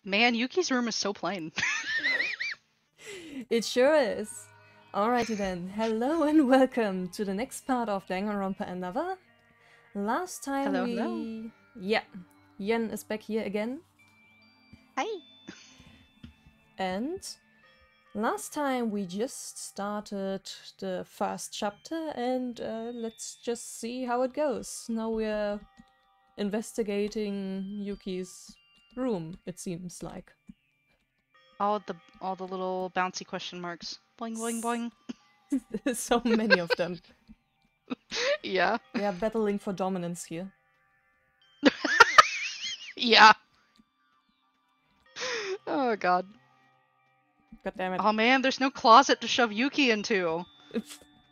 Man, Yuki's room is so plain. It sure is. Alrighty then, hello and welcome to the next part of Danganronpa Another. Last time Hello, hello. Yeah, Yen is back here again. Hi. And last time we just started the first chapter and let's just see how it goes. Now we're investigating Yuki's room, it seems like. All the little bouncy question marks. Boing, boing, boing. So many of them. Yeah. They are battling for dominance here. Yeah. Oh god. God damn it. Oh man, there's no closet to shove Yuki into.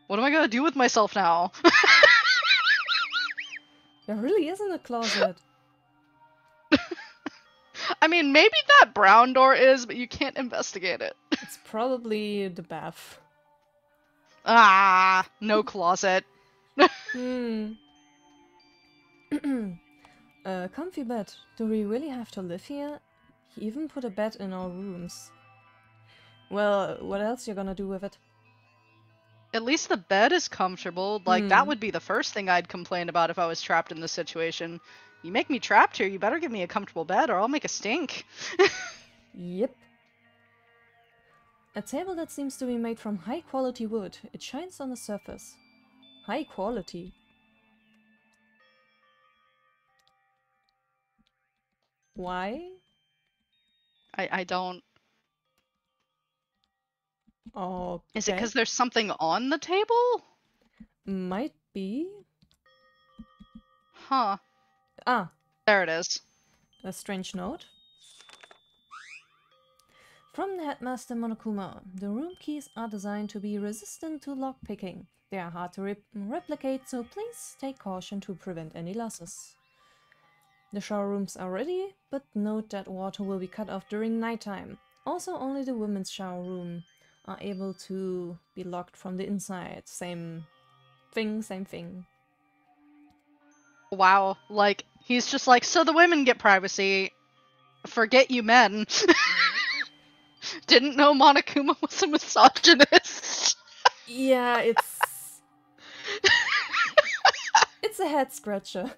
What am I gonna do with myself now? There really isn't a closet. I mean, maybe that brown door is, but you can't investigate it. It's probably the bath. Ah, no closet. Hmm. Comfy bed. Do we really have to live here? He even put a bed in our rooms. Well, what else you gonna do with it? At least the bed is comfortable. Like, that would be the first thing I'd complain about if I was trapped in this situation. You make me trapped here, you better give me a comfortable bed or I'll make a stink. Yep. A table that seems to be made from high quality wood. It shines on the surface. High quality. Why? I don't... Okay. Is it because there's something on the table? Might be. Huh. Ah, There it is. a strange note. From the headmaster Monokuma, the room keys are designed to be resistant to lockpicking. They are hard to replicate, so please take caution to prevent any losses. The shower rooms are ready, but note that water will be cut off during nighttime. Also, only the women's shower room are able to be locked from the inside. Same thing, same thing. Wow. Like, he's just like, so the women get privacy. Forget you men. Didn't know Monokuma was a misogynist. Yeah, it's a head scratcher.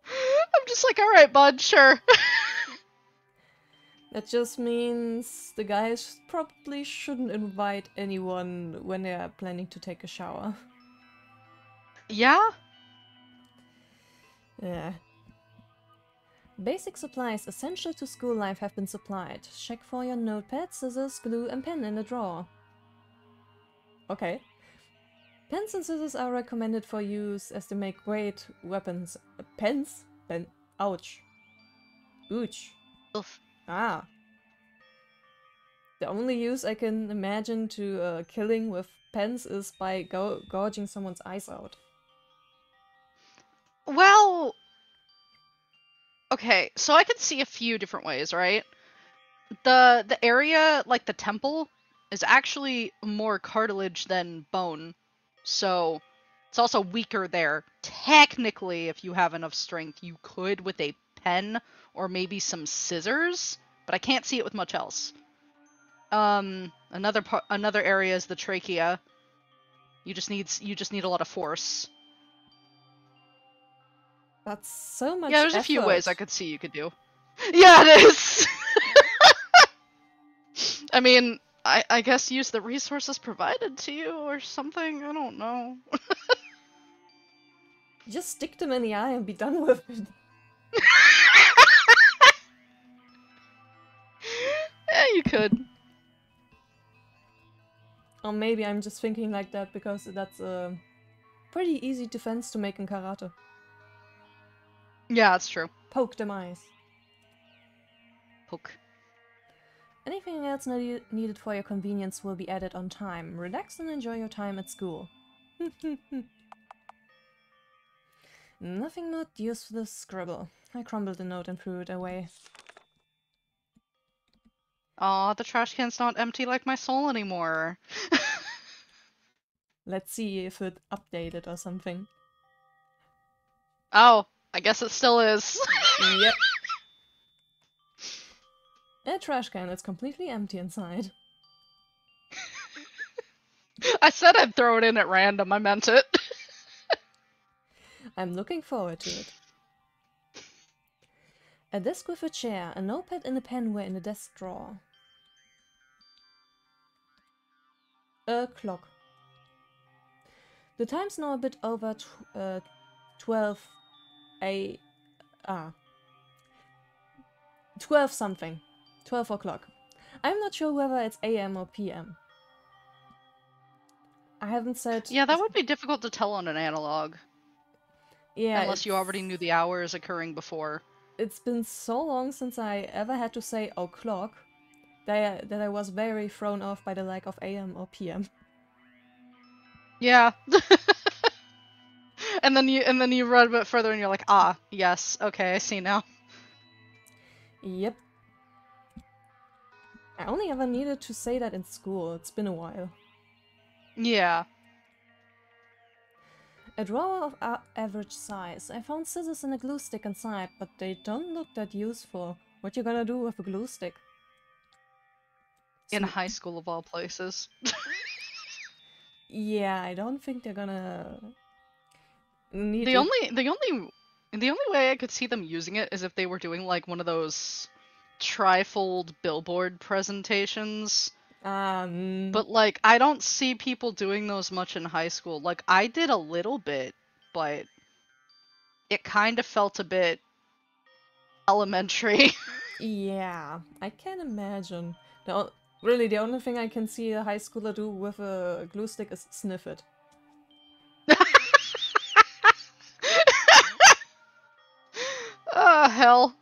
I'm just like, alright, bud, sure. That just means the guys probably shouldn't invite anyone when they are planning to take a shower. Yeah? Yeah. Basic supplies essential to school life have been supplied. Check for your notepad, scissors, glue, and pen in the drawer. Okay. Pens and scissors are recommended for use as they make great weapons. Pens? Pen. Ouch. Ouch. Oof. Ah. The only use I can imagine to killing with pens is by gouging someone's eyes out. Well, okay, so I can see a few different ways, right? The area, like the temple, is actually more cartilage than bone. So it's also weaker there. Technically, if you have enough strength, you could with a pen or maybe some scissors, but I can't see it with much else. Another area is the trachea. You just need a lot of force. That's so much Yeah, there's a few ways I effort. could see you could do. Yeah, it is. I mean, I guess use the resources provided to you or something. I don't know. Just stick them in the eye and be done with it. Yeah, you could. Or maybe I'm just thinking like that because that's a pretty easy defense to make in karate. Yeah, that's true. Poke them eyes. Poke. Anything else needed for your convenience will be added on time. Relax and enjoy your time at school. Nothing not useless scribble. I crumbled the note and threw it away. Aw, the trash can's not empty like my soul anymore. Let's see if it updated or something. Oh, I guess it still is. Yep. A trash can. It's completely empty inside. I said I'd throw it in at random. I meant it. I'm looking forward to it. A desk with a chair, a notepad and a pen were in the desk drawer. A clock. The time's now a bit over 12 a 12 something. 12 o'clock. I'm not sure whether it's AM or PM. I haven't said... Yeah, that would be difficult to tell on an analog. Yeah, unless you already knew the hours occurring before. It's been so long since I ever had to say o'clock that I was very thrown off by the lack of AM or PM. Yeah. and then you read a bit further and you're like, ah, yes, okay, I see now. Yep. I only ever needed to say that in school. It's been a while. Yeah. A drawer of average size. I found scissors and a glue stick inside, but they don't look that useful. What you gonna do with a glue stick? In high school of all places. Yeah, I don't think they're gonna need the only way I could see them using it is if they were doing like one of those trifold billboard presentations. But like I don't see people doing those much in high school. Like I did a little bit, but it kind of felt a bit elementary. Yeah, I can imagine. Really, the only thing I can see a high schooler do with a glue stick is sniff it. Oh, hell.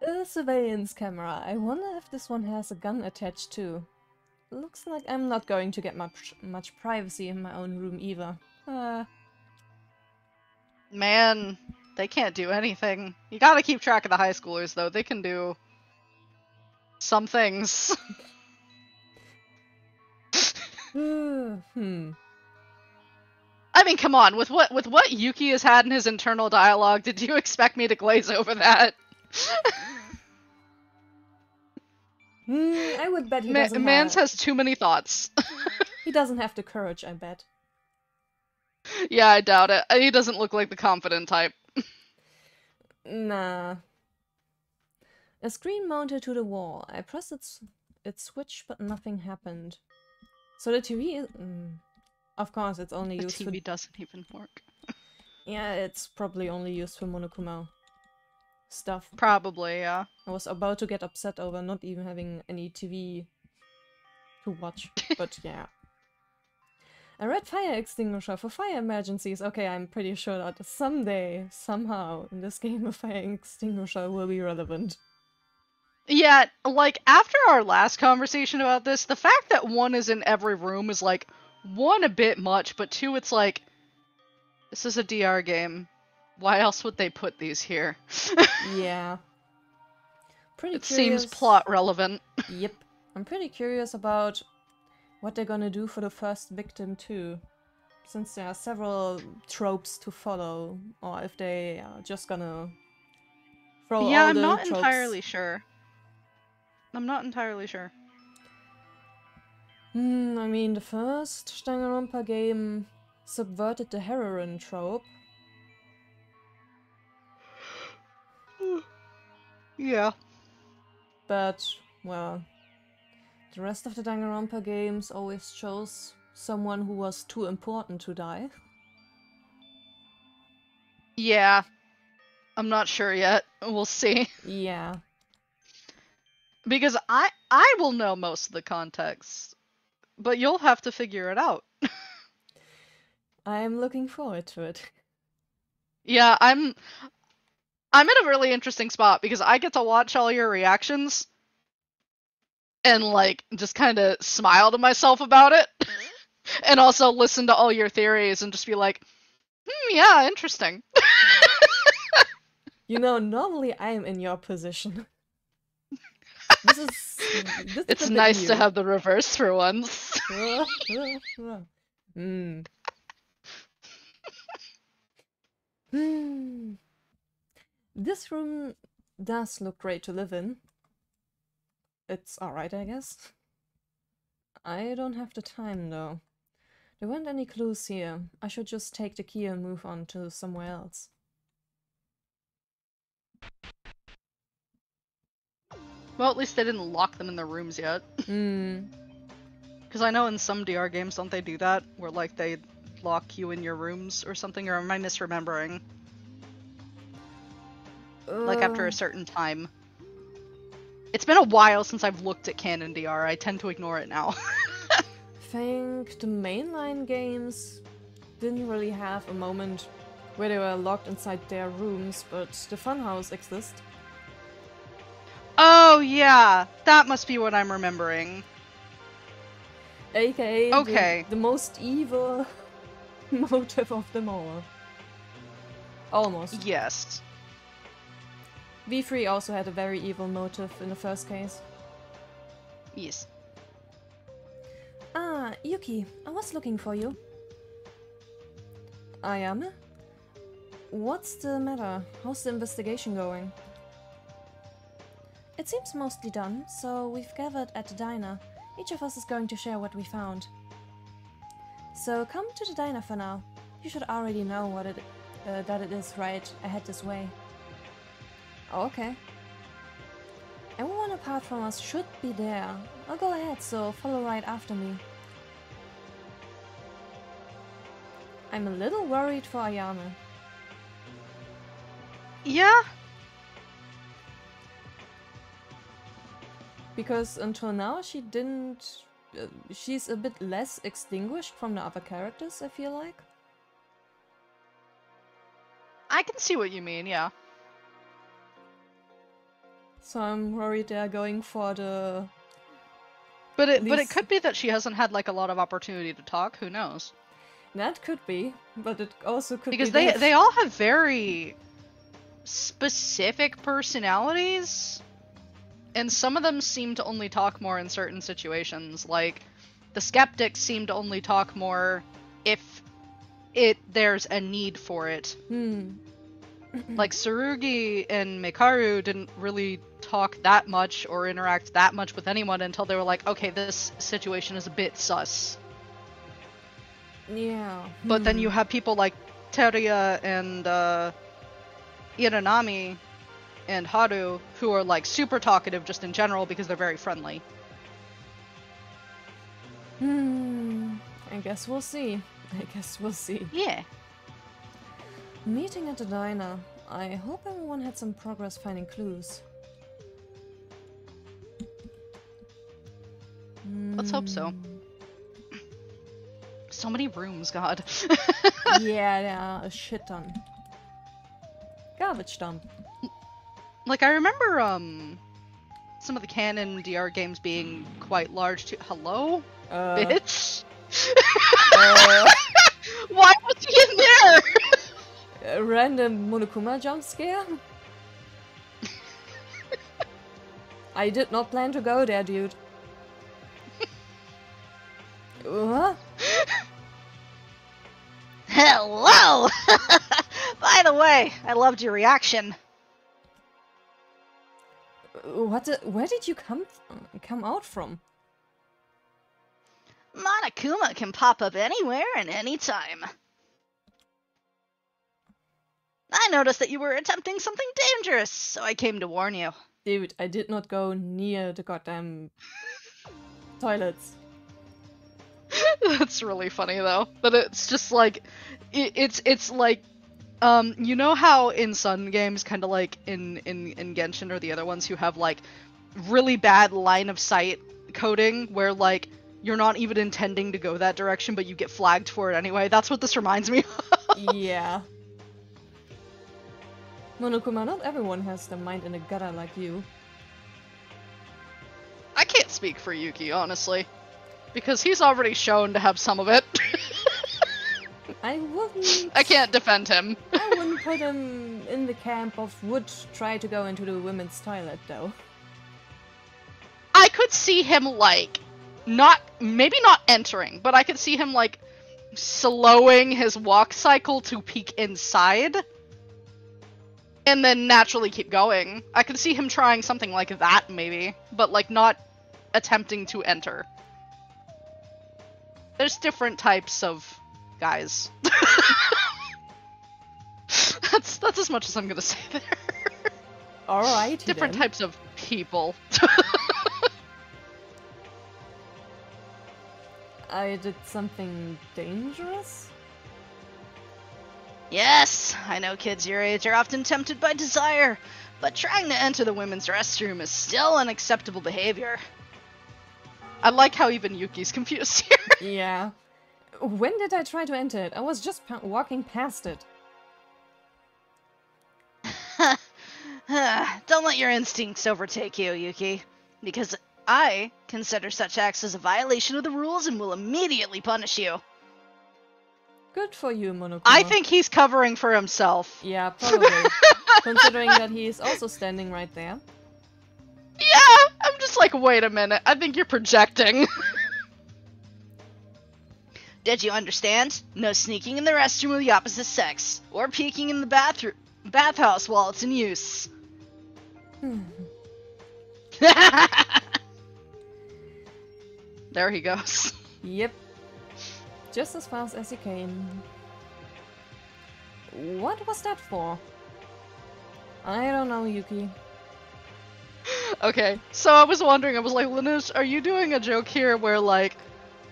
A surveillance camera. I wonder if this one has a gun attached too. Looks like I'm not going to get much privacy in my own room either. Man, they can't do anything. You gotta keep track of the high schoolers, though. They can do some things. I mean, come on. With what Yuki has had in his internal dialogue, did you expect me to glaze over that? I would bet he doesn't Mans has too many thoughts. He doesn't have the courage, I bet. Yeah, I doubt it. He doesn't look like the confident type. Nah. A screen mounted to the wall. I pressed its switch, but nothing happened. So the TV is... Of course, it's only used for... The TV doesn't even work. Yeah, it's probably only used for Monokuma stuff. Probably, yeah. I was about to get upset over not even having any TV to watch, but yeah. A red fire extinguisher for fire emergencies. Okay, I'm pretty sure that someday, somehow, in this game a fire extinguisher will be relevant. Yeah, like, after our last conversation about this, the fact that one is in every room is, like, one, a bit much, but two, it's like, this is a DR game. Why else would they put these here? Yeah. It seems plot relevant. Yep. I'm pretty curious about what they're gonna do for the first victim too. Since there are several tropes to follow, or if they are just gonna throw all the tropes. Yeah, I'm not entirely sure. I'm not entirely sure. I mean, the first Danganronpa game subverted the heroine trope. Yeah. But, well, the rest of the Danganronpa games always chose someone who was too important to die. Yeah. I'm not sure yet. We'll see. Yeah. Because I will know most of the context, but you'll have to figure it out. I'm looking forward to it. Yeah, I'm in a really interesting spot because I get to watch all your reactions and like just kind of smile to myself about it and also listen to all your theories and just be like, yeah, interesting. You know, normally I'm in your position. It's nice to have the reverse for once. This room does look great to live in. It's alright, I guess. I don't have the time, though. There weren't any clues here. I should just take the key and move on to somewhere else. Well, at least they didn't lock them in their rooms yet. Because I know in some DR games, don't they do that? Where, like, they lock you in your rooms or something? Or am I misremembering? Like, after a certain time. It's been a while since I've looked at canon DR. I tend to ignore it now. I think the mainline games didn't really have a moment where they were locked inside their rooms, but the funhouse exists. Oh, yeah. That must be what I'm remembering. AKA okay. the most evil motive of them all. Almost. Yes. V3 also had a very evil motive in the first case. Yes. Ah, Yuki, I was looking for you. Ayame? What's the matter? How's the investigation going? It seems mostly done, so we've gathered at the diner. Each of us is going to share what we found. So come to the diner for now. You should already know what that it is right ahead this way. Oh, okay. Everyone apart from us should be there. I'll go ahead, so follow right after me. I'm a little worried for Ayame. Yeah? Because until now she didn't... she's a bit less extinguished from the other characters, I feel like. I can see what you mean, yeah. So I'm worried they're going for the... But it could be that she hasn't had like a lot of opportunity to talk, who knows? That could be, but it also could because be because they all have very specific personalities, and some of them seem to only talk more in certain situations. Like the skeptics seem to only talk more if there's a need for it. Like Tsurugi and Mekaru didn't really talk that much or interact that much with anyone until they were like, okay, this situation is a bit sus. Yeah. But then you have people like Teruya and Iranami and Haru who are like super talkative just in general because they're very friendly. I guess we'll see. Yeah. Meeting at the diner. I hope everyone had some progress finding clues. Let's hope so. So many rooms, God. Yeah, there are a shit ton. Garbage dump. Like, I remember, some of the canon DR games being quite large too. Hello? Bitch? Why was he in there? A random Monokuma jump scare? I did not plan to go there, dude. What? Hello! By the way, I loved your reaction. Where did you come out from? Monokuma can pop up anywhere and anytime. I noticed that you were attempting something dangerous, so I came to warn you. Dude, I did not go near the goddamn toilets. That's really funny though. But it's just like, it's like, you know how in Sun games, kind of like in Genshin or the other ones who have like really bad line of sight coding, where like you're not even intending to go that direction, but you get flagged for it anyway. That's what this reminds me of. Yeah. Monokuma, not everyone has the mind in a gutter like you. I can't speak for Yuki, honestly. Because he's already shown to have some of it. I wouldn't... I can't defend him. I wouldn't put him in the camp of would try to go into the women's toilet, though. I could see him, like, maybe not entering, but I could see him, like, slowing his walk cycle to peek inside. and then naturally keep going. I could see him trying something like that, maybe, but like not attempting to enter. There's different types of guys. That's as much as I'm gonna say there. Alright. Different types of people. I did something dangerous? Yes, I know kids your age are often tempted by desire, but trying to enter the women's restroom is still unacceptable behavior. I like how even Yuki's confused here. Yeah. When did I try to enter it? I was just walking past it. Don't let your instincts overtake you, Yuki, because I consider such acts as a violation of the rules and will immediately punish you. Good for you, Monokuma. I think he's covering for himself. Yeah, probably. Considering that he's also standing right there. Yeah, I'm just like, wait a minute. I think you're projecting. Did you understand? No sneaking in the restroom of the opposite sex, or peeking in the bathhouse while it's in use. There he goes. Yep. Just as fast as he came. What was that for? I don't know, Yuki. Okay, so I was wondering, I was like, Linus, are you doing a joke here where, like,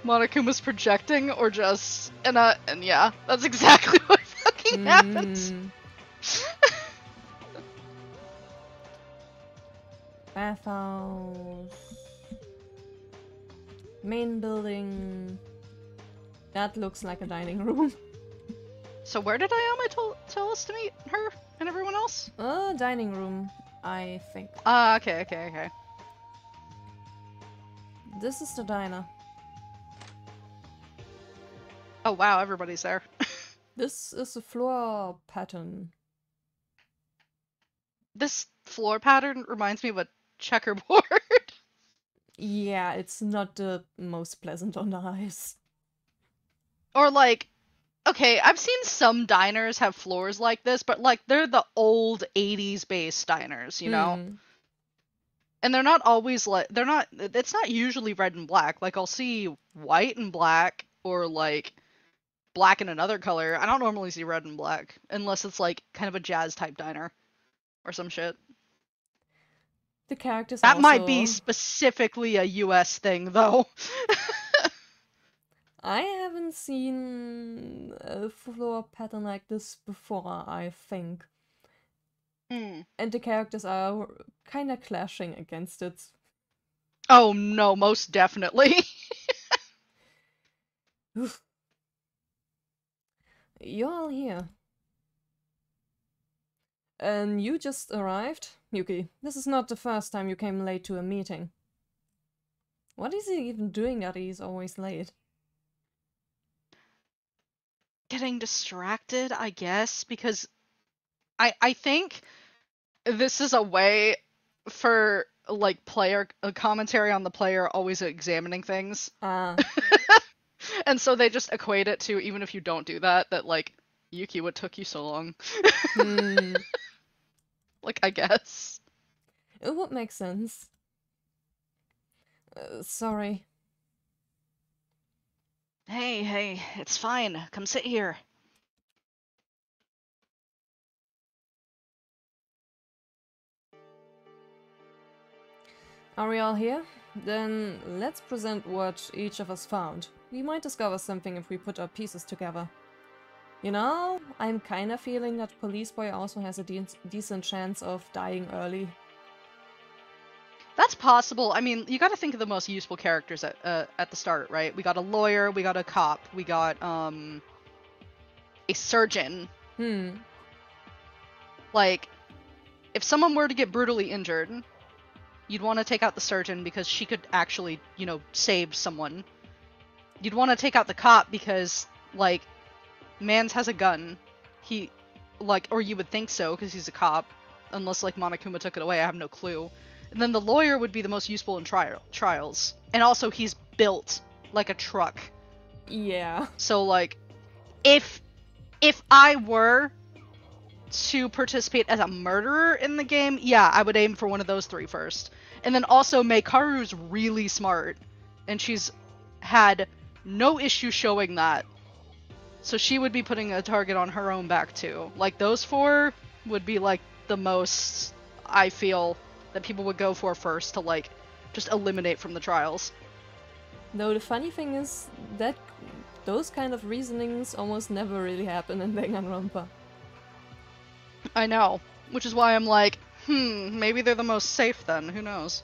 Monokuma's projecting, or just... And yeah, that's exactly what fucking happens. Bathhouse. Main building. That looks like a dining room. So where did Ayame tell us to meet her and everyone else? Dining room, I think. Okay. This is the diner. Oh wow, everybody's there. This is a floor pattern. This floor pattern reminds me of a checkerboard. Yeah, it's not the most pleasant on the eyes. Or like, okay, I've seen some diners have floors like this, but like they're the old 80s based diners, you know? And they're not always like, it's not usually red and black. Like I'll see white and black, or like black and another color. I don't normally see red and black unless it's like kind of a jazz type diner or some shit. The characters That also... might be specifically a US thing though. I haven't seen a floor pattern like this before, I think. And the characters are kind of clashing against it. Oh no, most definitely. You're all here. And you just arrived? Yuki, this is not the first time you came late to a meeting. What is he even doing that he's always late? Getting distracted, I guess, because I think this is a way for like player commentary on the player always examining things. And so they just equate it to, even if you don't do that, like, Yuki, what took you so long? Like, I guess. It would make sense. Sorry. Hey, it's fine. Come sit here. Are we all here? Then let's present what each of us found. We might discover something if we put our pieces together. You know, I'm kinda feeling that Police Boy also has a decent chance of dying early. That's possible. I mean, you gotta think of the most useful characters at the start, right? We got a lawyer, we got a cop, we got, a surgeon. Like, if someone were to get brutally injured, you'd want to take out the surgeon because she could actually, you know, save someone. You'd want to take out the cop because, like, Mans has a gun. He, like, or you would think so because he's a cop. Unless, like, Monokuma took it away, I have no clue. And then the lawyer would be the most useful in trials. And also, he's built like a truck. Yeah. So, like, if I were to participate as a murderer in the game, yeah, I would aim for one of those 3 first. And then also, Meikaru's really smart, and she's had no issue showing that. So she would be putting a target on her own back too. Like, those 4 would be like the most, I feel, that people would go for first to like just eliminate from the trials. Though the funny thing is that those kind of reasonings almost never really happen in Danganronpa. I know, which is why I'm like, maybe they're the most safe then, who knows?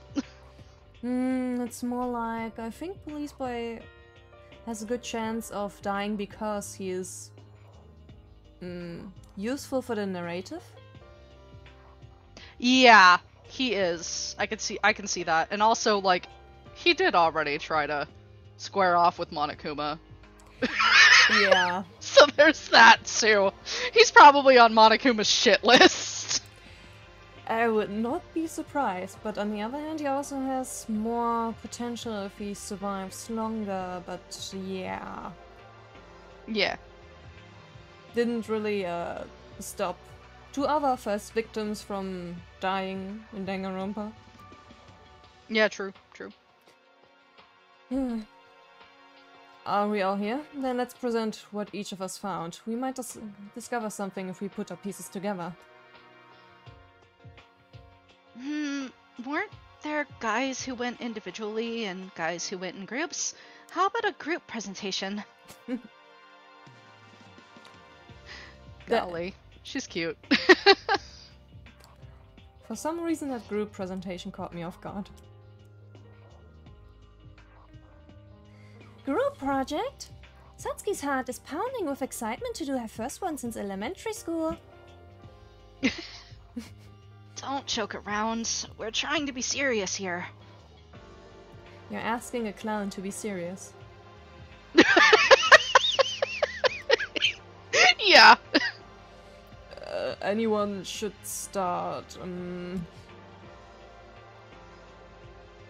It's more like, I think Police Boy has a good chance of dying because he is useful for the narrative. Yeah, he is. I can see that. And also, like, he did already try to square off with Monokuma. Yeah. So there's that too. He's probably on Monokuma's shit list. I would not be surprised, but on the other hand, he also has more potential if he survives longer, but yeah. Yeah. Didn't really stop 2 other first victims from dying in Danganronpa. Yeah, true. Are we all here? Then let's present what each of us found. We might discover something if we put our pieces together. Weren't there guys who went individually and guys who went in groups? How about a group presentation? Golly, she's cute. For some reason that group presentation caught me off guard. Group project? Satsuki's heart is pounding with excitement to do her first one since elementary school. Don't joke around. We're trying to be serious here. You're asking a clown to be serious. Yeah. Anyone should start.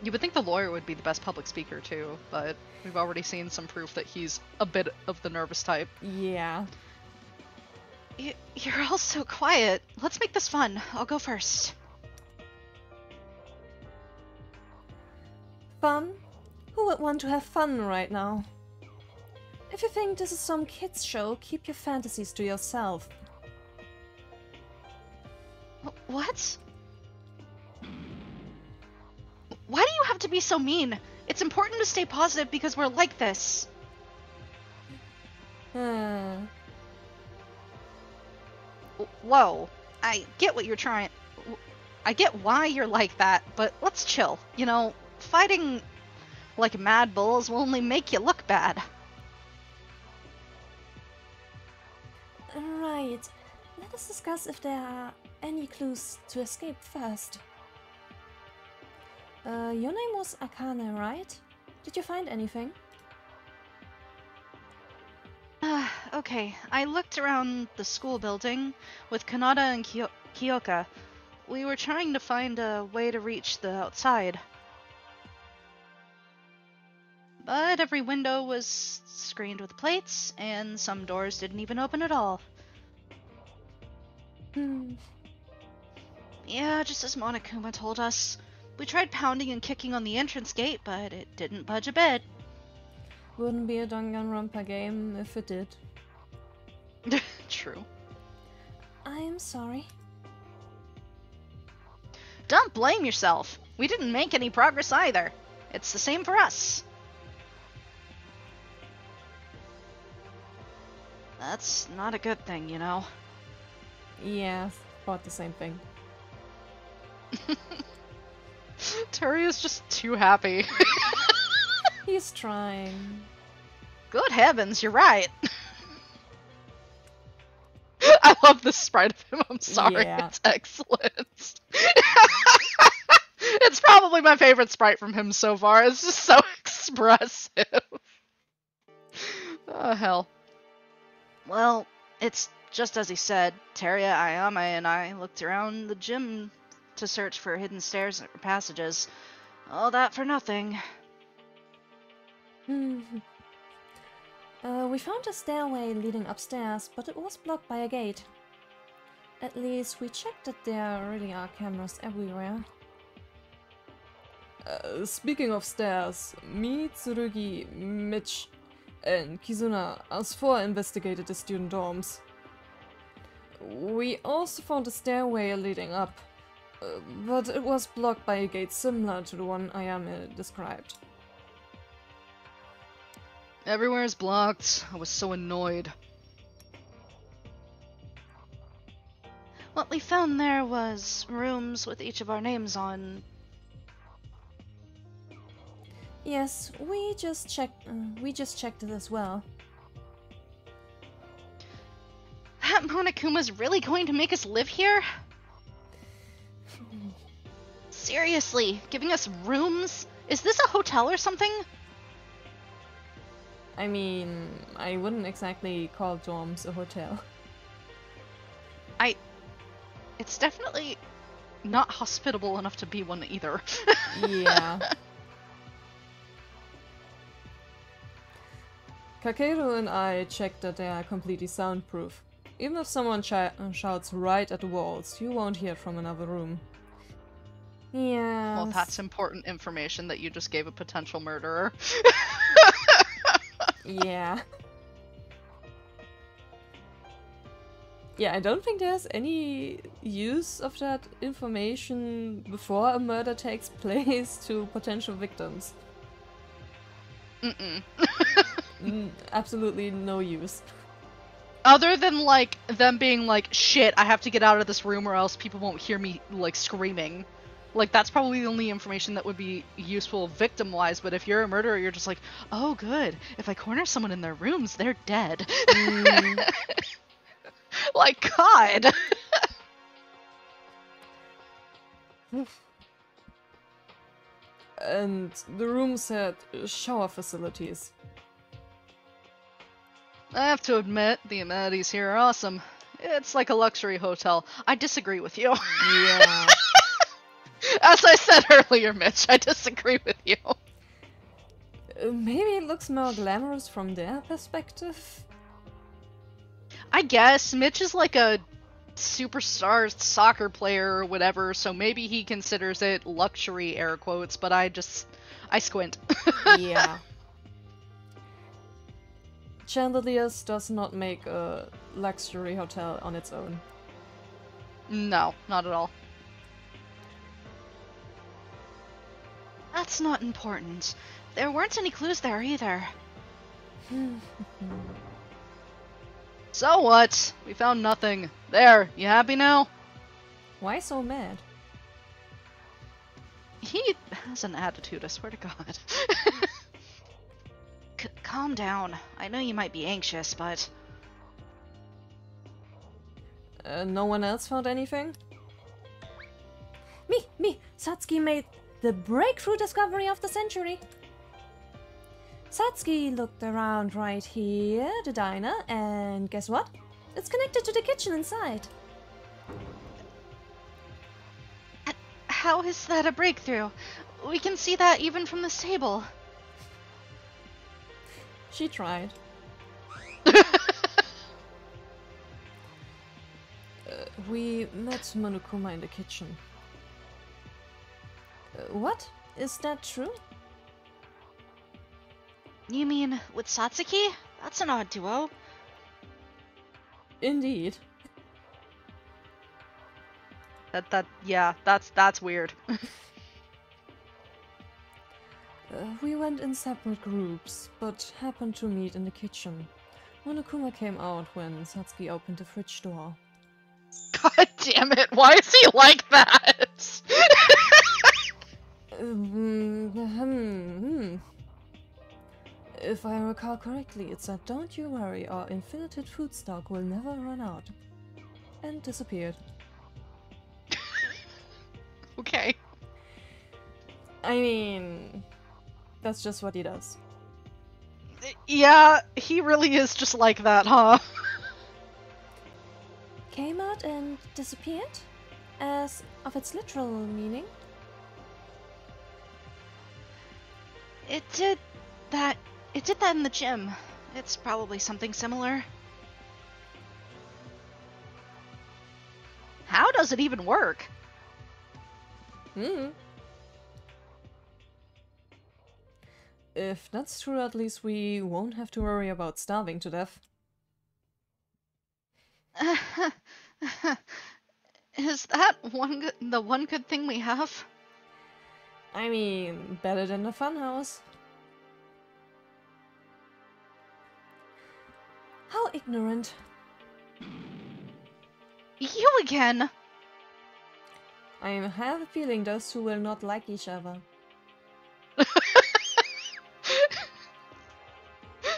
You would think the lawyer would be the best public speaker too, but we've already seen some proof that he's a bit of the nervous type. Yeah. You're all so quiet. Let's make this fun. I'll go first. Fun? Who would want to have fun right now? If you think this is some kids show, keep your fantasies to yourself. What? Why do you have to be so mean? It's important to stay positive because we're like this. Whoa. I get what you're trying... I get why you're like that, but let's chill. You know, fighting like mad bulls will only make you look bad. Right. Let us discuss if there are any clues to escape first. Your name was Akane, right? Did you find anything? Okay. I looked around the school building with Kanata and Kyoka. We were trying to find a way to reach the outside. But every window was screened with plates, and some doors didn't even open at all. Yeah, just as Monokuma told us. We tried pounding and kicking on the entrance gate, but it didn't budge a bit. Wouldn't be a Danganronpa game if it did. True. I am sorry. Don't blame yourself. We didn't make any progress either. It's the same for us. That's not a good thing, you know. Yeah, thought the same thing. Teria's just too happy. He's trying. Good heavens, you're right. I love the sprite of him, I'm sorry, Yeah. it's excellent. It's probably my favorite sprite from him so far, it's just so expressive. Oh, hell. Well, it's just as he said. Teria, Ayame, and I looked around the gym to search for hidden stairs or passages. All that for nothing. We found a stairway leading upstairs, but it was blocked by a gate. At least we checked that there really are cameras everywhere. Speaking of stairs, me, Tsurugi, Mitch, and Kizuna as four investigated the student dorms. We also found a stairway leading up, but it was blocked by a gate similar to the one Ayame described. Everywhere is blocked. I was so annoyed. What we found there was rooms with each of our names on. Yes, we just checked it as well. That Monokuma's really going to make us live here? Seriously, giving us rooms? Is this a hotel or something? I mean, I wouldn't exactly call dorms a hotel. It's definitely not hospitable enough to be one either. Yeah. Kakeru and I checked that they are completely soundproof. Even if someone shouts right at the walls, you won't hear it from another room. Yeah. Well, that's important information that you just gave a potential murderer. Yeah. Yeah, I don't think there's any use of that information before a murder takes place to potential victims. Mm-mm. Absolutely no use. Other than, like, them being like, shit, I have to get out of this room or else people won't hear me, like, screaming. Like, that's probably the only information that would be useful victim-wise, but if you're a murderer, you're just like, oh, good. If I corner someone in their rooms, they're dead. Like, God! And the rooms had shower facilities. I have to admit, the amenities here are awesome. It's like a luxury hotel. I disagree with you. Yeah. As I said earlier, Mitch, I disagree with you. Maybe it looks more glamorous from their perspective. I guess Mitch is like a superstar soccer player or whatever, so maybe he considers it luxury, air quotes, but I squint. Yeah. Chandeliers does not make a luxury hotel on its own. No, not at all. That's not important. There weren't any clues there either. So what? We found nothing. There, you happy now? Why so mad? He has an attitude, I swear to God. Calm down. I know you might be anxious, but... No one else found anything? Me! Satsuki made the breakthrough discovery of the century! Satsuki looked around right here, the diner, and guess what? It's connected to the kitchen inside. How is that a breakthrough? We can see that even from this table. She tried. We met Monokuma in the kitchen. What? Is that true? You mean with Satsuki? That's an odd duo. Indeed. Yeah, that's weird. We went in separate groups, but happened to meet in the kitchen. Monokuma came out when Satsuki opened the fridge door. God damn it, why is he like that? If I recall correctly, it said, "Don't you worry, our infinite food stock will never run out." And disappeared. Okay. I mean, that's just what he does. Yeah, he really is just like that, huh? Came out and disappeared? As of its literal meaning? It did that in the gym. It's probably something similar. does it even work? If that's true, at least we won't have to worry about starving to death. Is that the one good thing we have? I mean, better than the funhouse. How ignorant. You again! I have a feeling those two will not like each other.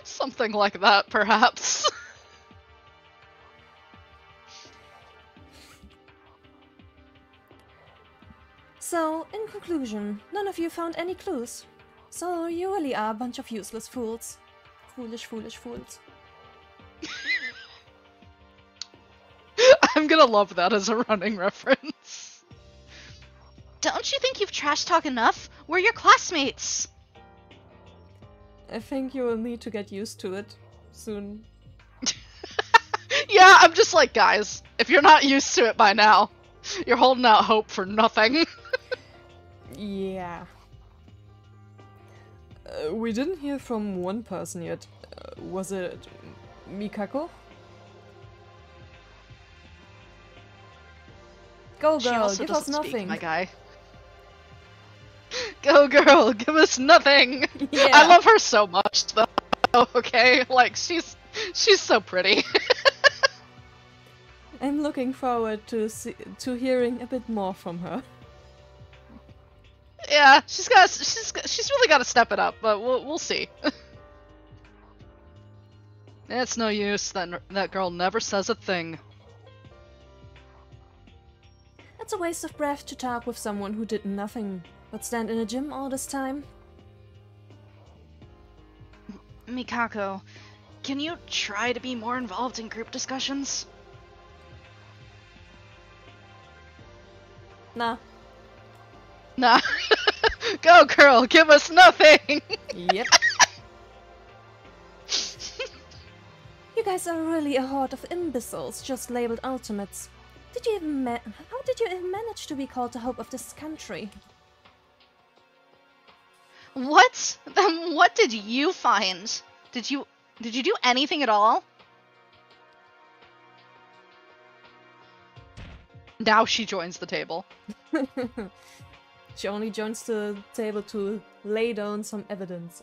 Something like that, perhaps. So, in conclusion, none of you found any clues. So you really are a bunch of useless fools. Foolish, foolish fools. I'm gonna love that as a running reference. Don't you think you've trash talk enough? We're your classmates! I think you will need to get used to it soon. Yeah, I'm just like, guys, if you're not used to it by now, you're holding out hope for nothing. Yeah. We didn't hear from one person yet. Was it Mikako? Go She girl, also give us doesn't speak, nothing. my guy. Go girl, give us nothing! Yeah. I love her so much, though, okay? Like, she's so pretty. I'm looking forward to hearing a bit more from her. Yeah, she's really got to step it up, but we'll see. It's no use. That girl never says a thing. It's a waste of breath to talk with someone who did nothing but stand in a gym all this time. Mikako, can you try to be more involved in group discussions? Nah. Nah. Go girl, give us nothing! Yep. You guys are really a horde of imbeciles just labeled ultimates. Did you even how did you even manage to be called the hope of this country? What? Then what did you find? Did you do anything at all? Now she joins the table. She only joins the table to lay down some evidence.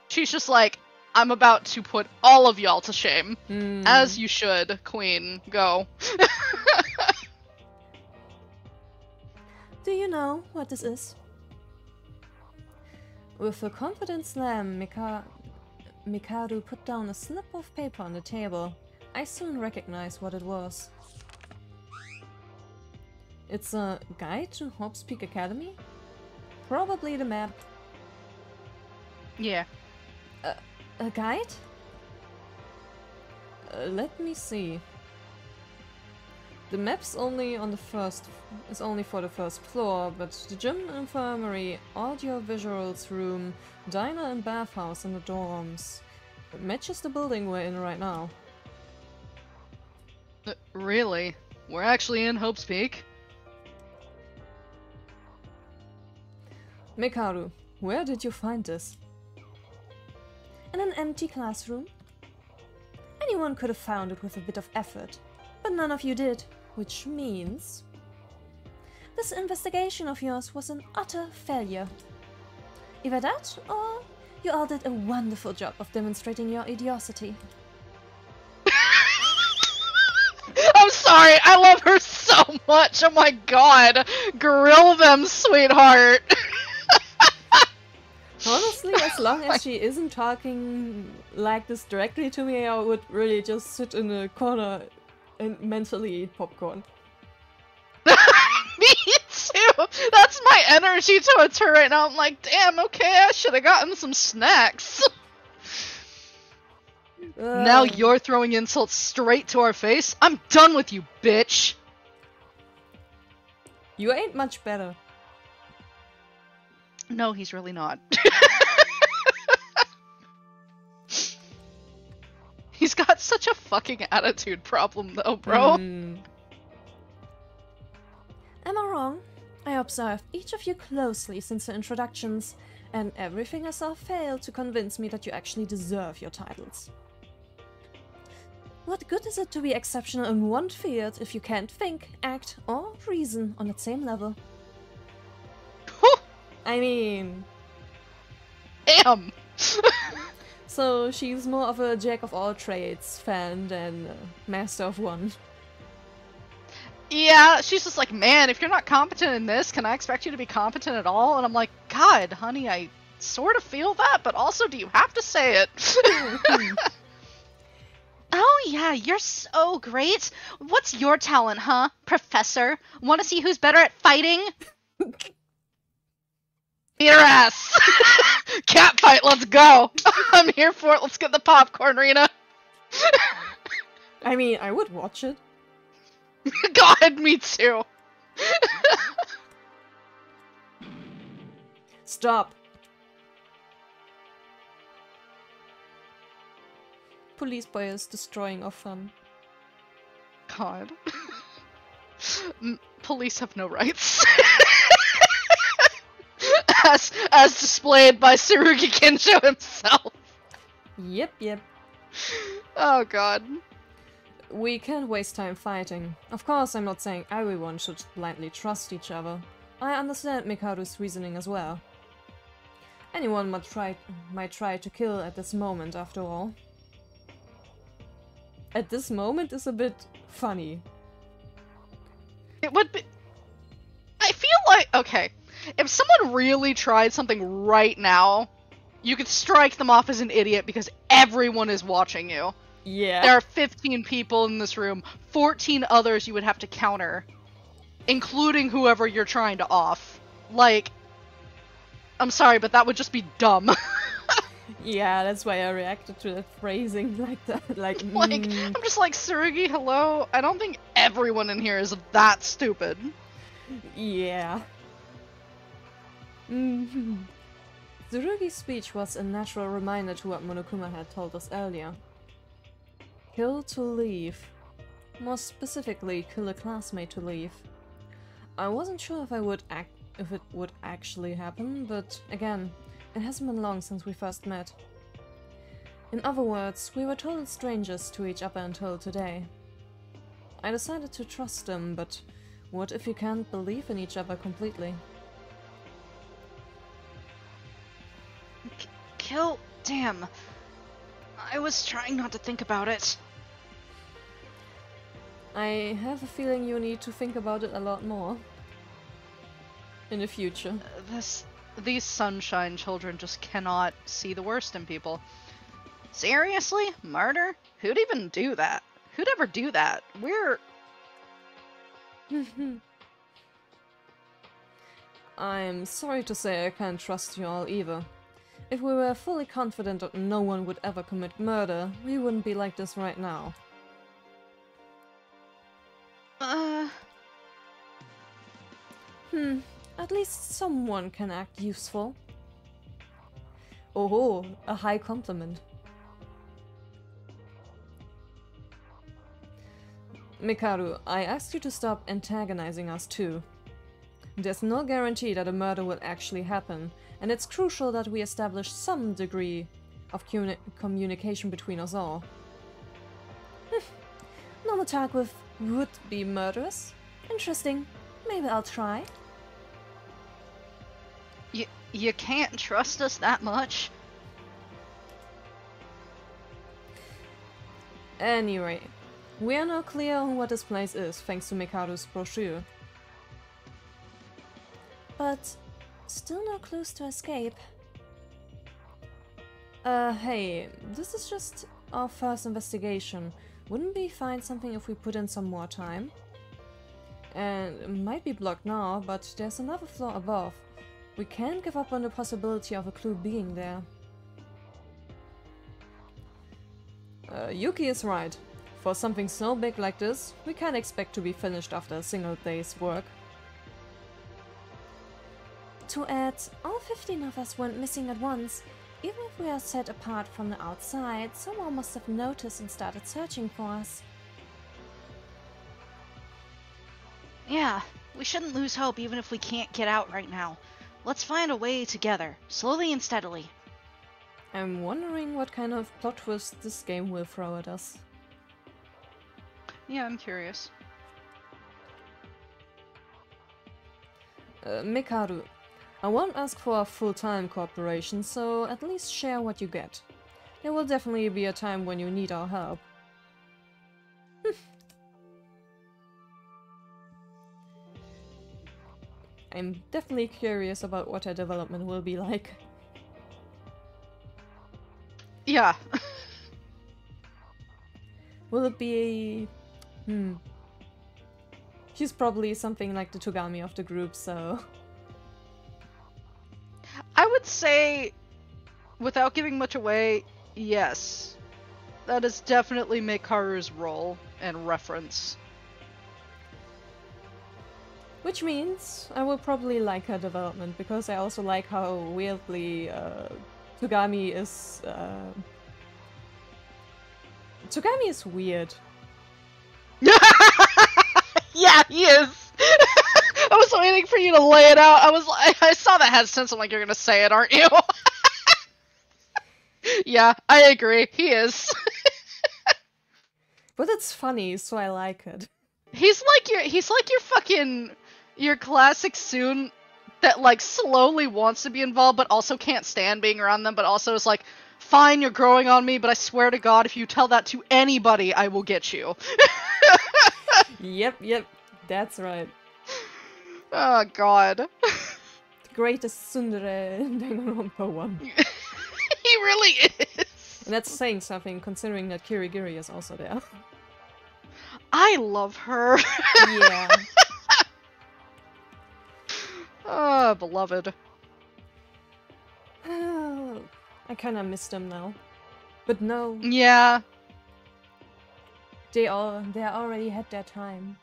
She's just like, I'm about to put all of y'all to shame. Hmm. As you should, Queen. Go. Do you know what this is? With a confident slam, Mikado put down a slip of paper on the table. I soon recognized what it was. It's a guide to Hobbs Peak Academy? Probably the map. Yeah. A guide? Let me see. The map's only on the is only for the first floor, but the gym, infirmary, audio visuals room, diner and bathhouse and the dorms. It matches the building we're in right now. Really? We're actually in Hope's Peak? Mekaru, where did you find this? In an empty classroom? Anyone could have found it with a bit of effort, but none of you did, which means this investigation of yours was an utter failure. Either that, or you all did a wonderful job of demonstrating your idiocy. I'm sorry, I love her so much. Oh my god. Grill them, sweetheart. Honestly, as long as she isn't talking like this directly to me, I would really just sit in a corner and mentally eat popcorn. Me too. That's my energy towards her right now. I'm like, damn, okay, I should have gotten some snacks. Now you're throwing insults straight to our face? I'm done with you, bitch. You ain't much better. No, he's really not. He's got such a fucking attitude problem though, bro. observed each of you closely since the introductions, and everything I saw failed to convince me that you actually deserve your titles. What good is it to be exceptional in one field if you can't think, act, or reason on the same level? I mean... Damn! So she's more of a jack-of-all-trades fan than master of one. Yeah, she's just like, man, if you're not competent in this, can I expect you to be competent at all? And I'm like, God, honey, I sort of feel that, but also, do you have to say it? Oh yeah, you're so great. What's your talent, huh, Professor? Want to see who's better at fighting? Beat her ass! Cat fight, let's go! I'm here for it, let's get the popcorn, Rina! I mean, I would watch it. God, me too! Stop! Police boy is destroying our fun. God. Police have no rights. as displayed by Tsurugi Kensho himself. Yep. Oh god. We can't waste time fighting. Of course, I'm not saying everyone should blindly trust each other. I understand Mikaru's reasoning as well. Anyone might try to kill at this moment, after all. At this moment is a bit funny. It would be... I feel like... Okay. If someone really tried something right now, you could strike them off as an idiot because everyone is watching you. Yeah. There are 15 people in this room, 14 others you would have to counter, including whoever you're trying to off. Like, I'm sorry, but that would just be dumb. Yeah, that's why I reacted to that phrasing like that. Like, I'm just like, Tsurugi, hello? I don't think everyone in here is that stupid. Yeah. Tsurugi's speech was a natural reminder to what Monokuma had told us earlier. Kill to leave. More specifically, kill a classmate to leave. I wasn't sure if it would actually happen, but again, it hasn't been long since we first met. In other words, we were total strangers to each other until today. I decided to trust him, but what if you can't believe in each other completely? Kill? Damn. I was trying not to think about it. I have a feeling you need to think about it a lot more. In the future. These sunshine children just cannot see the worst in people. Seriously? Murder? Who'd even do that? Who'd ever do that? We're... I'm sorry to say I can't trust you all either. If we were fully confident that no one would ever commit murder, we wouldn't be like this right now. At least someone can act useful. Oh, a high compliment. Mikaru, I asked you to stop antagonizing us too. There's no guarantee that a murder will actually happen, and it's crucial that we establish some degree of communication between us all. Normal talk with would-be murderers? Interesting. Maybe I'll try. You can't trust us that much? Anyway, we are now clear on what this place is, thanks to Mikaru's brochure. But still no clues to escape. Hey, this is just our first investigation. Wouldn't we find something if we put in some more time? And it might be blocked now, but there's another floor above. We can't give up on the possibility of a clue being there. Yuki is right. For something so big like this, we can't expect to be finished after a single day's work. To add, all 15 of us went missing at once. Even if we are set apart from the outside, someone must have noticed and started searching for us. Yeah, We shouldn't lose hope even if we can't get out right now. Let's find a way together, slowly and steadily. I'm wondering what kind of plot twist this game will throw at us. Yeah, I'm curious. Mikaru, I won't ask for a full-time cooperation, so at least share what you get. There will definitely be a time when you need our help. I'm definitely curious about what her development will be like. Yeah. Will it be... She's probably something like the Togami of the group, so... I would say, without giving much away, yes. That is definitely Mikaru's role and reference. Which means I will probably like her development, because I also like how weirdly Togami is... Togami is weird. Yeah, he is! I was waiting for you to lay it out. I saw that had sense. I'm like, you're gonna say it, aren't you? Yeah, I agree. He is. But it's funny, so I like it. He's like your fucking your classic Soon that like slowly wants to be involved but also can't stand being around them, but also is like, fine, you're growing on me, but I swear to God, if you tell that to anybody, I will get you. Yep, that's right. Oh God. The greatest tsundere in Danganronpa 1. He really is. And that's saying something, considering that Kirigiri is also there. I love her. Yeah. Oh, beloved. I kinda miss them now. But no, Yeah. they already had their time.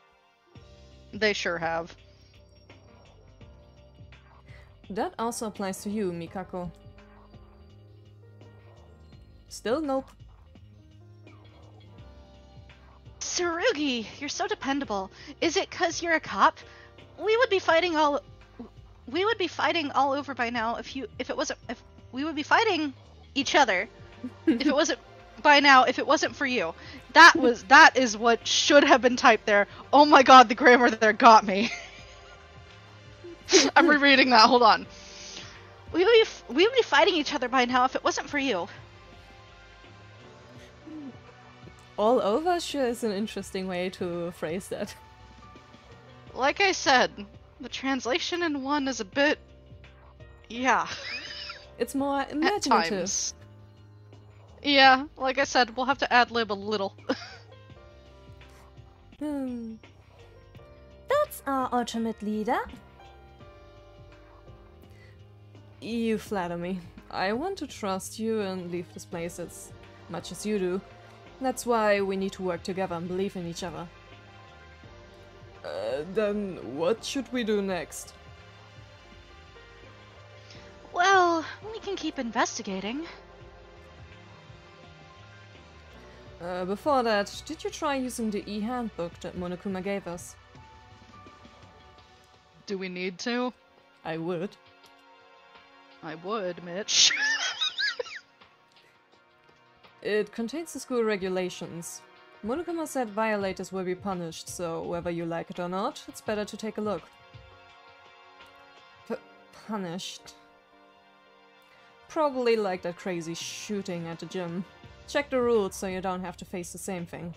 They sure have. That also applies to you, Mikako. Still nope. Tsurugi, you're so dependable. Is it 'cause you're a cop? We would be fighting all over by now if we would be fighting each other if it wasn't by now if it wasn't for you. That is what should have been typed there. Oh my God, the grammar there got me. I'm rereading that. Hold on. We would be fighting each other by now if it wasn't for you. All over sure is an interesting way to phrase that. Like I said, the translation in one is a bit, yeah. It's more At imaginative. times. Yeah, like I said, we'll have to ad-lib a little. That's our ultimate leader. You flatter me. I want to trust you and leave this place as much as you do. That's why we need to work together and believe in each other. Then what should we do next? Well, we can keep investigating. Before that, did you try using the e-handbook that Monokuma gave us? Do we need to? I would. I would, Mitch. It contains the school regulations. Monokuma said violators will be punished, so whether you like it or not, it's better to take a look. Punished? Probably like that crazy shooting at the gym. Check the rules so you don't have to face the same thing.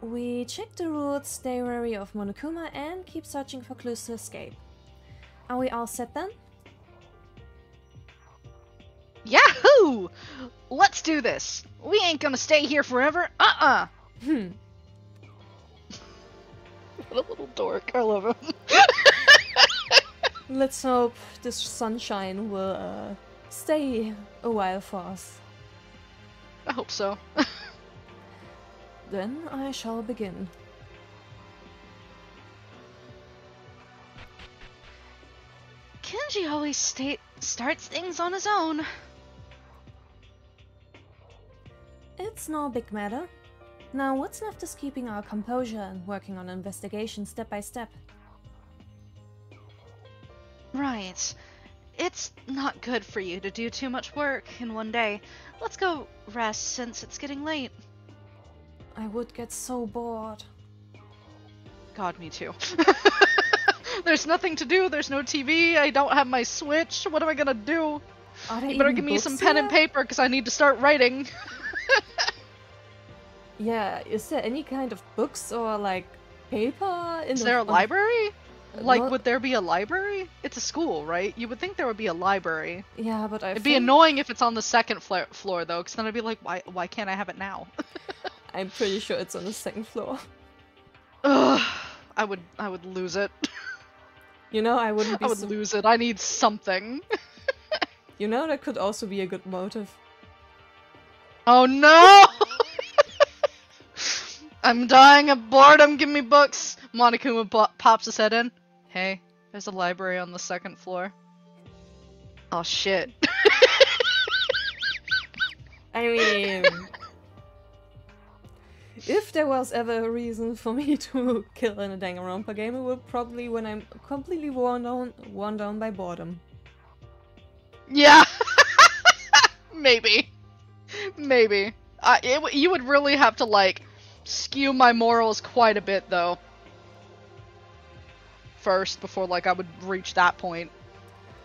We check the routes, stay wary of Monokuma, and keep searching for clues to escape. Are we all set then? Yahoo! Let's do this. We ain't gonna stay here forever. What a little dork. I love him. Let's hope this sunshine will stay a while for us. I hope so. Then I shall begin. Kenji always starts things on his own. It's no big matter. Now what's left is keeping our composure and working on investigation step by step. Right. It's not good for you to do too much work in one day. Let's go rest since it's getting late. I would get so bored. God, me too. There's nothing to do, there's no TV, I don't have my Switch, what am I gonna do? Are there You better even give me books some pen and here? paper because I need to start writing. Yeah, is there any kind of books or like paper in Is the there a library? Like, Not- would there be a library? It's a school, right? You would think there would be a library. Yeah, but I It'd be think annoying if it's on the second floor, though, because then I'd be like, why can't I have it now? I'm pretty sure it's on the second floor. Ugh, I would lose it. You know, I wouldn't be I would lose it. I need something. You know, that could also be a good motive. Oh no! I'm dying of boredom. Give me books. Monokuma pops his head in. Hey, there's a library on the second floor. Oh shit. I mean, if there was ever a reason for me to kill in a Danganronpa game, it would probably when I'm completely worn down by boredom. Yeah. Maybe. Maybe. You would really have to, like, skew my morals quite a bit, though. First, before, like, I would reach that point.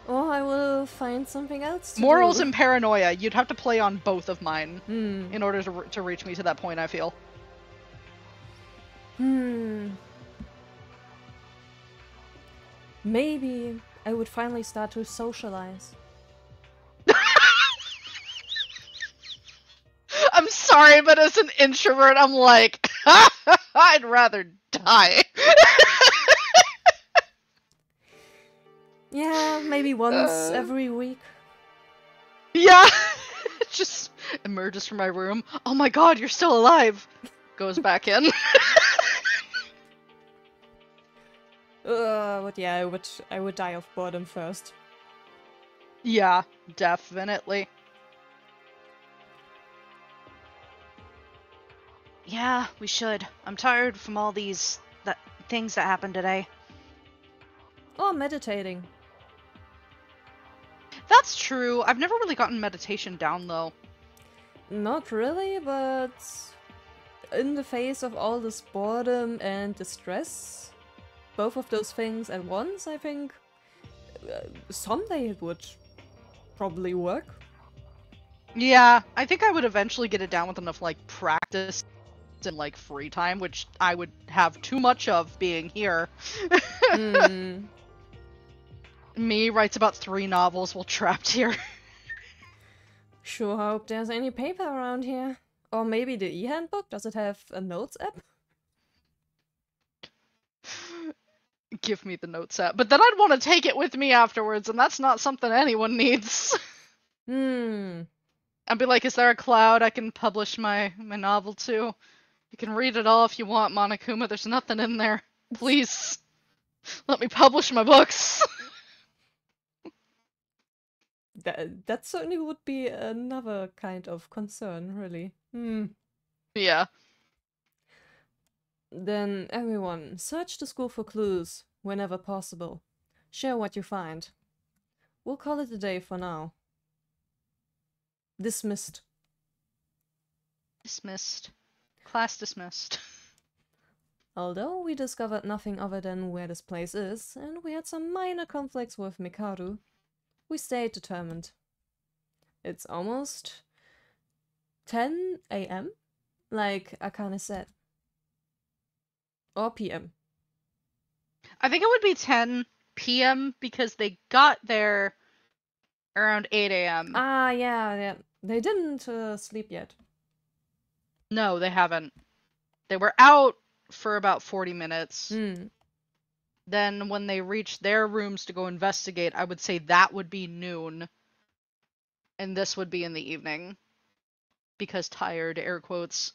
Or I will find something else to Morals do. and paranoia, you'd have to play on both of mine Hmm. in order to reach me to that point, I feel. Maybe I would finally start to socialize. I'm sorry, but as an introvert, I'm like, I'd rather die. Yeah, maybe once every week. Yeah. Just emerges from my room. Oh my god, you're still alive. Goes back in. But yeah, I would die of boredom first. Yeah, definitely. Yeah, we should. I'm tired from all these things that happened today. Or meditating. That's true. I've never really gotten meditation down though. Not really, but in the face of all this boredom and distress, both of those things at once, I think someday it would probably work. Yeah, I think I would eventually get it down with enough like practice and like free time, which I would have too much of being here. Me writes about 3 novels while trapped here. Sure hope there's any paper around here. Or maybe the e-handbook? Does it have a notes app? Give me the notes app. But then I'd want to take it with me afterwards, and that's not something anyone needs. I'd be like, is there a cloud I can publish my novel to? You can read it all if you want, Monokuma. There's nothing in there. Please, let me publish my books. That certainly would be another kind of concern, really. Yeah. Then everyone, search the school for clues whenever possible. Share what you find. We'll call it a day for now. Dismissed. Dismissed. Class dismissed. Although we discovered nothing other than where this place is, and we had some minor conflicts with Mikaru, we stayed determined. It's almost 10 a.m., like Akane said. Or p.m. I think it would be 10 p.m. because they got there around 8 a.m. Ah, yeah. They didn't sleep yet. No, they haven't. They were out for about 40 minutes. Then when they reached their rooms to go investigate, I would say that would be noon. And this would be in the evening. Because tired, air quotes.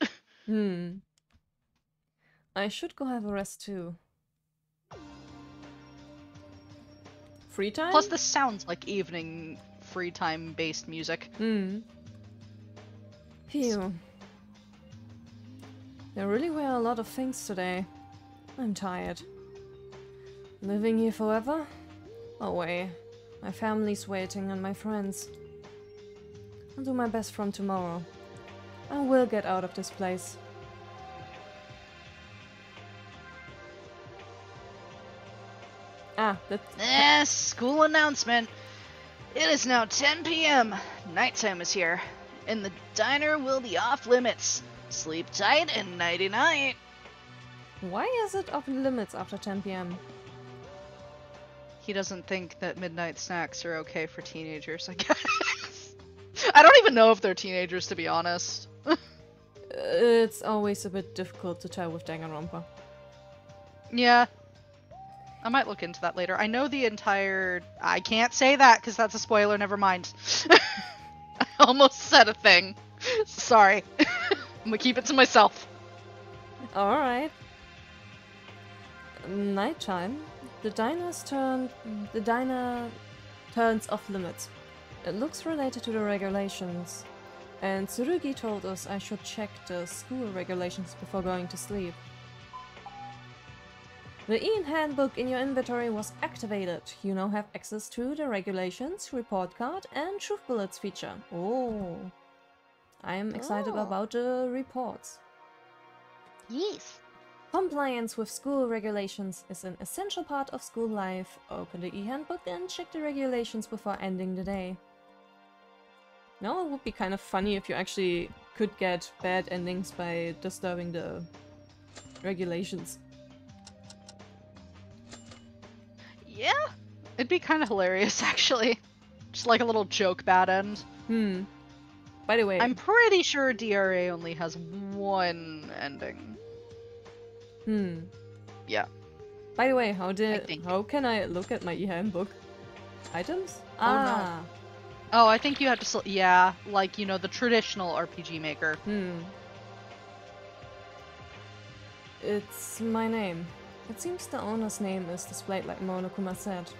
I should go have a rest too. Free time? Plus this sounds like evening free time based music. Phew. There really were a lot of things today. I'm tired. Living here forever? No way. My family's waiting and my friends. I'll do my best from tomorrow. I will get out of this place. School announcement. It is now 10 p.m. Nighttime is here. And the diner will be off limits. Sleep tight and nighty-night. Why is it off limits after 10 p.m.? He doesn't think that midnight snacks are okay for teenagers, I guess. I don't even know if they're teenagers, to be honest. It's always a bit difficult to tell with Danganronpa. Yeah. I might look into that later. I know the entire... I can't say that because that's a spoiler, never mind. I almost said a thing. Sorry. I'm gonna keep it to myself. Alright. Nighttime. The diner turns off limits. It looks related to the regulations. And Tsurugi told us I should check the school regulations before going to sleep. The Ian handbook in your inventory was activated. You now have access to the regulations, report card, and truth bullets feature. Oh. I'm excited about the reports. Yes. Compliance with school regulations is an essential part of school life. Open the e-handbook and check the regulations before ending the day. Now it would be kind of funny if you actually could get bad endings by disturbing the regulations. Yeah. It'd be kind of hilarious, actually. Just like a little joke bad end. By the way... I'm pretty sure DRA only has one ending. Yeah. By the way, how can I look at my e-handbook? Items? No. Oh, I think you have to yeah, like, you know, the traditional RPG maker. It's my name. It seems the owner's name is displayed like Monokuma said.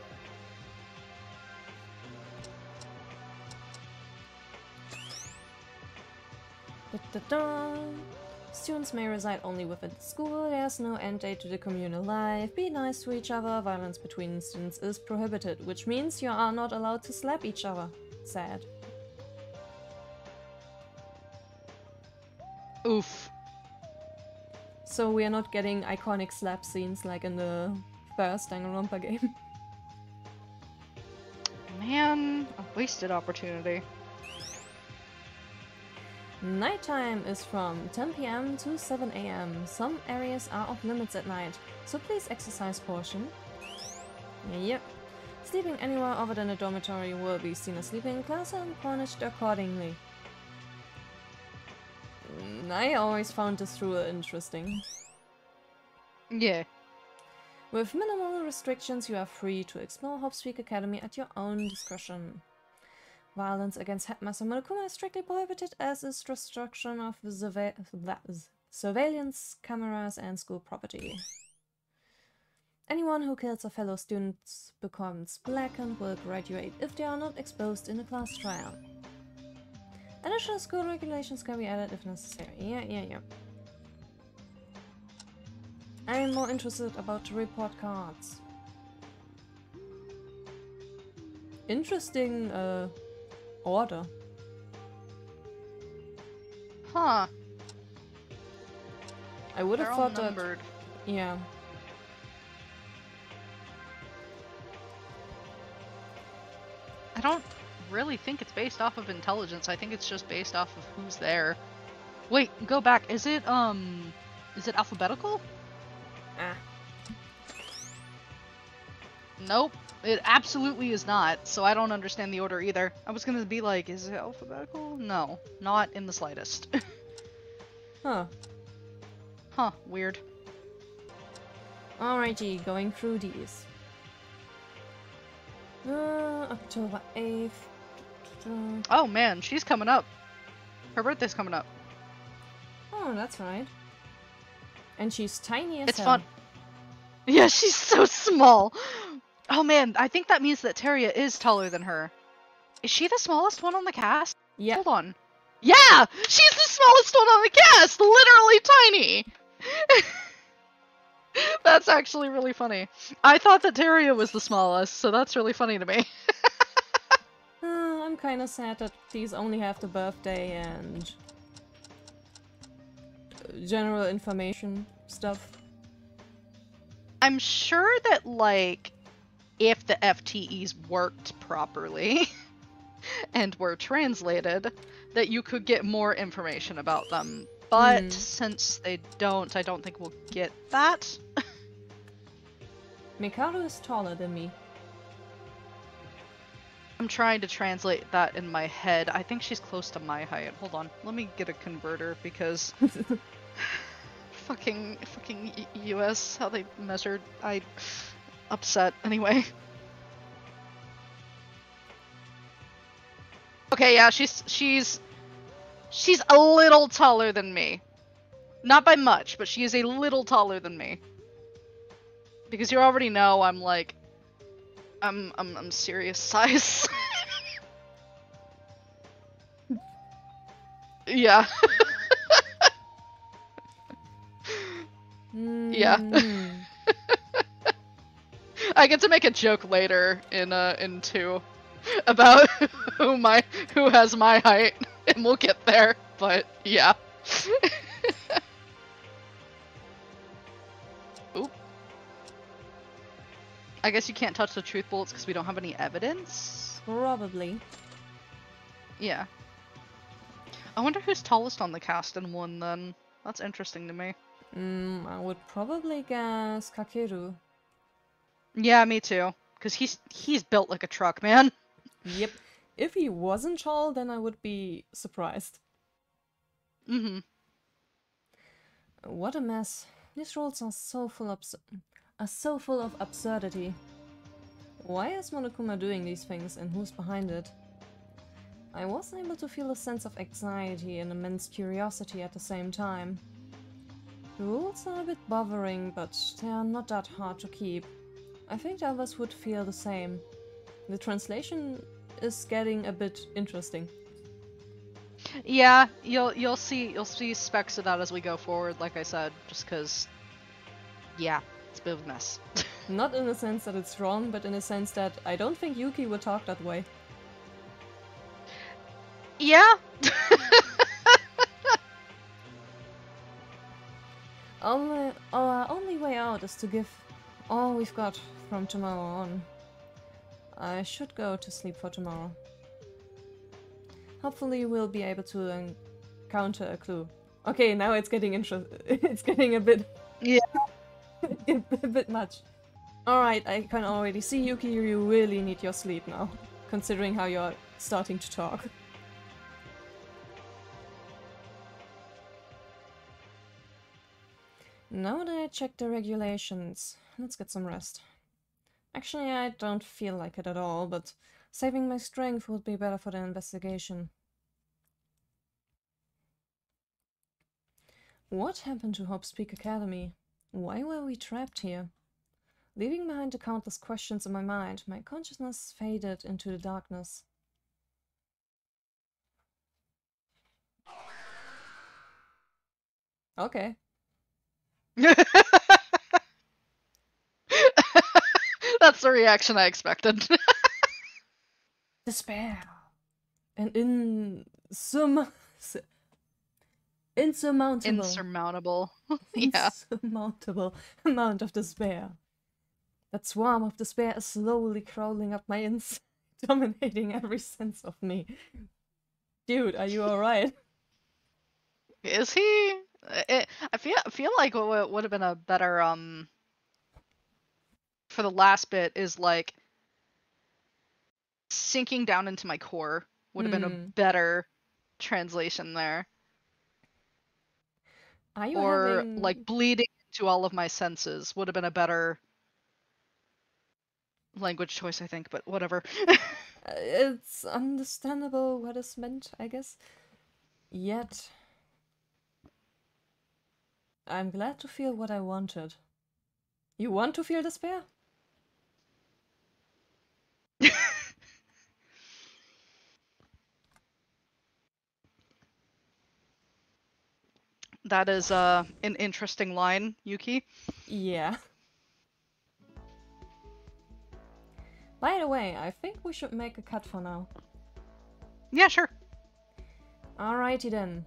Students may reside only within the school, there's no end date to the communal life, be nice to each other, violence between students is prohibited, which means you are not allowed to slap each other. Sad. Oof. So we are not getting iconic slap scenes like in the first Danganronpa game. Man, a wasted opportunity. Nighttime is from 10 p.m. to 7 a.m. Some areas are off limits at night, so please exercise caution. Yep. Sleeping anywhere other than a dormitory will be seen as sleeping in class and punished accordingly. I always found this rule interesting. Yeah. With minimal restrictions, you are free to explore Hopspeak Academy at your own discretion. Violence against Headmaster Monokuma is strictly prohibited, as is destruction of surveillance cameras and school property. Anyone who kills a fellow student becomes black and will graduate if they are not exposed in a class trial. Additional school regulations can be added if necessary. Yeah. I am more interested about the report cards. Interesting, order. Huh. I would have thought all numbered. that... Yeah. I don't really think it's based off of intelligence. I think it's just based off of who's there. Wait, go back. Is it alphabetical? Ah. Nope. It absolutely is not, so I don't understand the order either. I was gonna be like, is it alphabetical? No, not in the slightest. Huh. Huh, weird. Alrighty, going through these. October 8th. Oh man, she's coming up. Her birthday's coming up. Oh, that's right. And she's tiny as It's hell. fun. Yeah, she's so small. Oh man, I think that means that Teria is taller than her. Is she the smallest one on the cast? Yeah. Hold on. Yeah! She's the smallest one on the cast! Literally tiny! That's actually really funny. I thought that Teria was the smallest, so that's really funny to me. I'm kinda sad that these only have the birthday and general information stuff. I'm sure that, like, if the FTEs worked properly and were translated, that you could get more information about them. But since they don't, I don't think we'll get that. Mikharu is taller than me. I'm trying to translate that in my head. I think she's close to my height. Hold on. Let me get a converter because fucking US, how they measured. I upset anyway. Okay, yeah, she's a little taller than me. Not by much, but she is a little taller than me. Because you already know I'm like I'm serious size. Yeah. Yeah. I get to make a joke later in 2 about who has my height, and we'll get there, but yeah. Oop. I guess you can't touch the truth bullets because we don't have any evidence? Probably. Yeah. I wonder who's tallest on the cast in 1 then. That's interesting to me. I would probably guess Kakeru. Yeah, me too. Because he's built like a truck, man. Yep. If he wasn't tall, then I would be surprised. Mm-hmm. What a mess. These rules are so full of absurdity. Why is Monokuma doing these things and who's behind it? I was able to feel a sense of anxiety and immense curiosity at the same time. The rules are a bit bothering, but they are not that hard to keep. I think the others would feel the same. The translation is getting a bit interesting. Yeah, you'll see specks of that as we go forward, like I said, just because, yeah, it's a bit of a mess. Not in the sense that it's wrong, but in the sense that I don't think Yuki would talk that way. Yeah. Our only way out is to give all we've got from tomorrow on. I should go to sleep for tomorrow. Hopefully we'll be able to encounter a clue. Okay, now it's getting it's getting a bit... Yeah. a bit much. Alright, I can already see, Yuki, you really need your sleep now, considering how you're starting to talk. Now that I checked the regulations, let's get some rest. Actually, I don't feel like it at all, but saving my strength would be better for the investigation. What happened to Hope's Peak Academy? Why were we trapped here? Leaving behind the countless questions in my mind, my consciousness faded into the darkness. Okay. That's the reaction I expected. Despair. An insurmountable Yeah. insurmountable amount of despair. That swarm of despair is slowly crawling up my inside, dominating every sense of me. Dude, are you alright? Is he? I feel like what would have been a better for the last bit is like sinking down into my core would have been a better translation there. Are you or having... like bleeding into all of my senses would have been a better language choice, I think, but whatever. It's understandable what is meant, I guess. Yet, I'm glad to feel what I wanted. You want to feel despair? That is an interesting line, Yuki. Yeah. By the way, I think we should make a cut for now. Yeah, sure. Alrighty then.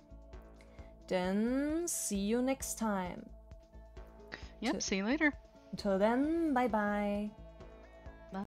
Then see you next time. Yep, see you later. Until then, bye bye.